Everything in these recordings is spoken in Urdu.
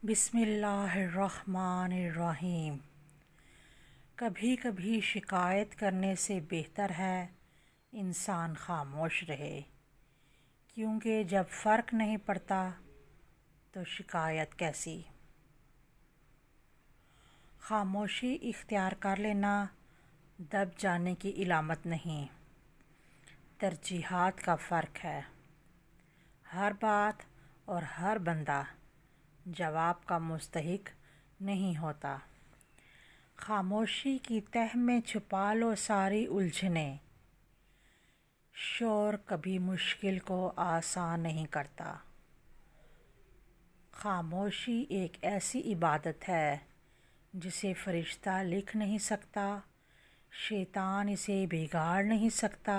بسم اللہ الرحمن الرحیم۔ کبھی کبھی شکایت کرنے سے بہتر ہے انسان خاموش رہے، کیونکہ جب فرق نہیں پڑتا تو شکایت کیسی۔ خاموشی اختیار کر لینا دب جانے کی علامت نہیں، ترجیحات کا فرق ہے۔ ہر بات اور ہر بندہ جواب کا مستحق نہیں ہوتا۔ خاموشی کی تہ میں چھپا لو ساری الجھنیں، شور کبھی مشکل کو آسان نہیں کرتا۔ خاموشی ایک ایسی عبادت ہے جسے فرشتہ لکھ نہیں سکتا، شیطان اسے بگاڑ نہیں سکتا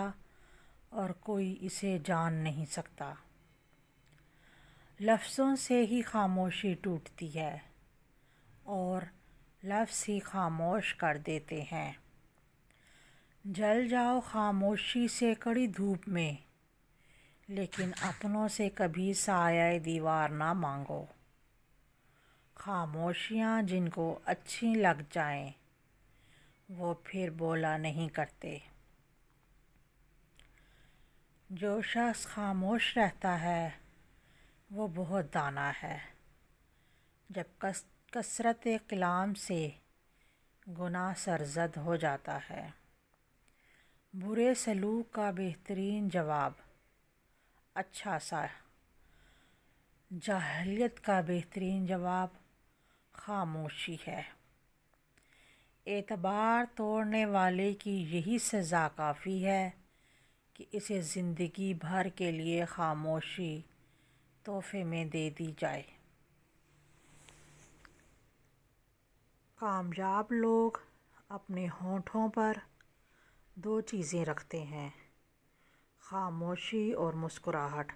اور کوئی اسے جان نہیں سکتا۔ لفظوں سے ہی خاموشی ٹوٹتی ہے اور لفظ ہی خاموش کر دیتے ہیں۔ جل جاؤ خاموشی سے کڑی دھوپ میں، لیکن اپنوں سے کبھی سایہ دیوار نہ مانگو۔ خاموشیاں جن کو اچھی لگ جائیں وہ پھر بولا نہیں کرتے۔ جو شخص خاموش رہتا ہے وہ بہت دانا ہے۔ جب کثرت کلام سے گناہ سرزد ہو جاتا ہے۔ برے سلوک کا بہترین جواب اچھا سا، جاہلیت کا بہترین جواب خاموشی ہے۔ اعتبار توڑنے والے کی یہی سزا کافی ہے کہ اسے زندگی بھر کے لیے خاموشی تحفے میں دے دی جائے۔ کامیاب لوگ اپنے ہونٹوں پر دو چیزیں رکھتے ہیں، خاموشی اور مسکراہٹ۔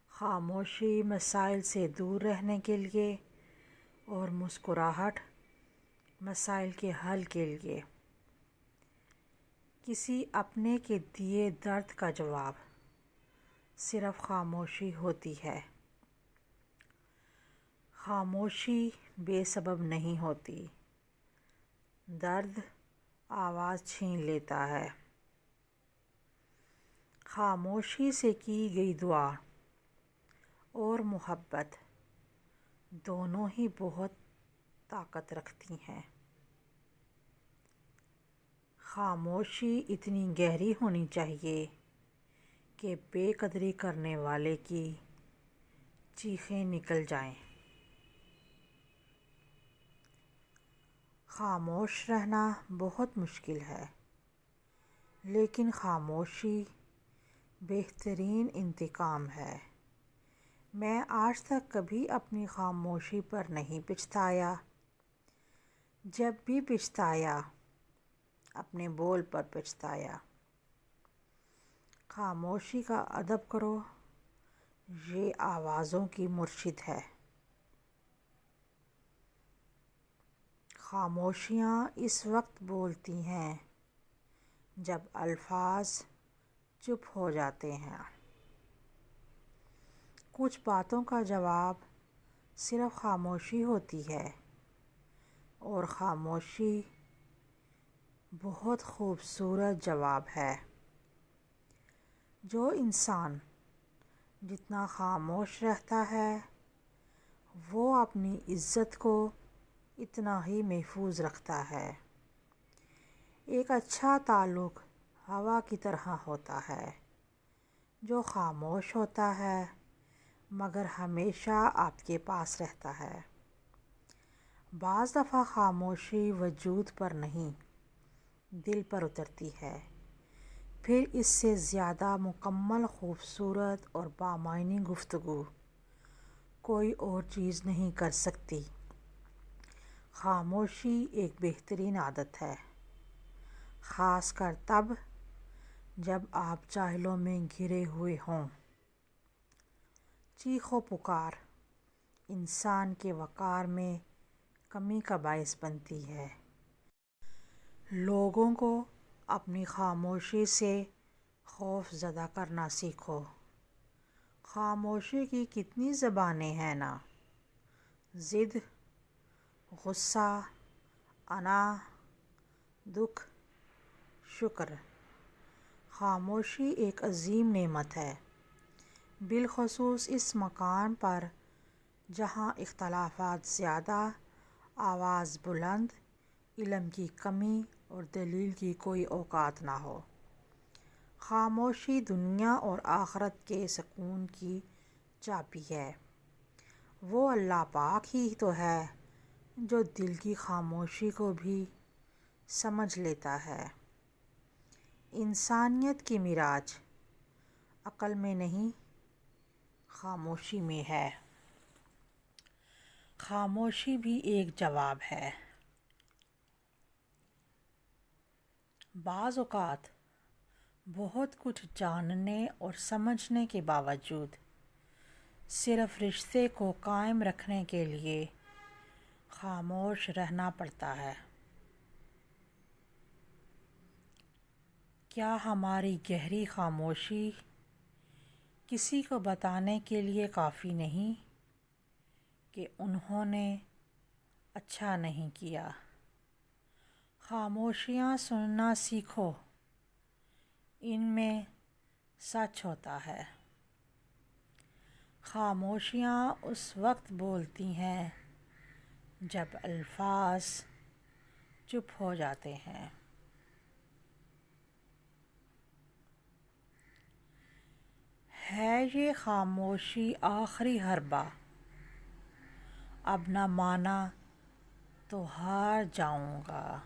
خاموشی مسائل سے دور رہنے کے لیے اور مسکراہٹ مسائل کے حل کے لیے۔ کسی اپنے کے دیے درد کا جواب صرف خاموشی ہوتی ہے۔ خاموشی بے سبب نہیں ہوتی، درد آواز چھین لیتا ہے۔ خاموشی سے کی گئی دعا اور محبت دونوں ہی بہت طاقت رکھتی ہیں۔ خاموشی اتنی گہری ہونی چاہیے کہ بے قدری کرنے والے کی چیخیں نکل جائیں۔ خاموش رہنا بہت مشکل ہے، لیکن خاموشی بہترین انتقام ہے۔ میں آج تک کبھی اپنی خاموشی پر نہیں پچھتایا۔ جب بھی پچھتایا، اپنے بول پر پچھتایا۔ خاموشی کا ادب کرو، یہ آوازوں کی مرشد ہے۔ خاموشیاں اس وقت بولتی ہیں جب الفاظ چپ ہو جاتے ہیں۔ کچھ باتوں کا جواب صرف خاموشی ہوتی ہے، اور خاموشی بہت خوبصورت جواب ہے۔ جو انسان جتنا خاموش رہتا ہے وہ اپنی عزت کو اتنا ہی محفوظ رکھتا ہے۔ ایک اچھا تعلق ہوا کی طرح ہوتا ہے جو خاموش ہوتا ہے مگر ہمیشہ آپ کے پاس رہتا ہے۔ بعض دفعہ خاموشی وجود پر نہیں، دل پر اترتی ہے، پھر اس سے زیادہ مکمل، خوبصورت اور بامعنی گفتگو کوئی اور چیز نہیں کر سکتی۔ خاموشی ایک بہترین عادت ہے، خاص کر تب جب آپ جاہلوں میں گھرے ہوئے ہوں۔ چیخ و پکار انسان کے وقار میں کمی کا باعث بنتی ہے۔ لوگوں کو اپنی خاموشی سے خوف زدہ کرنا سیکھو۔ خاموشی کی کتنی زبانیں ہیں نا، ضد، غصہ، انا، دکھ، شکر۔ خاموشی ایک عظیم نعمت ہے، بالخصوص اس مقام پر جہاں اختلافات زیادہ، آواز بلند، علم کی کمی اور دلیل کی کوئی اوقات نہ ہو۔ خاموشی دنیا اور آخرت کے سکون کی چابی ہے۔ وہ اللہ پاک ہی تو ہے جو دل کی خاموشی کو بھی سمجھ لیتا ہے۔ انسانیت کی معراج عقل میں نہیں، خاموشی میں ہے۔ خاموشی بھی ایک جواب ہے۔ بعض اوقات بہت کچھ جاننے اور سمجھنے کے باوجود صرف رشتے کو قائم رکھنے کے لیے خاموش رہنا پڑتا ہے۔ کیا ہماری گہری خاموشی کسی کو بتانے کے لیے کافی نہیں کہ انہوں نے اچھا نہیں کیا؟ خاموشیاں سننا سیکھو، ان میں سچ ہوتا ہے۔ خاموشیاں اس وقت بولتی ہیں جب الفاظ چپ ہو جاتے ہیں۔ ہے یہ خاموشی آخری حربہ، اب نہ مانا تو ہار جاؤں گا۔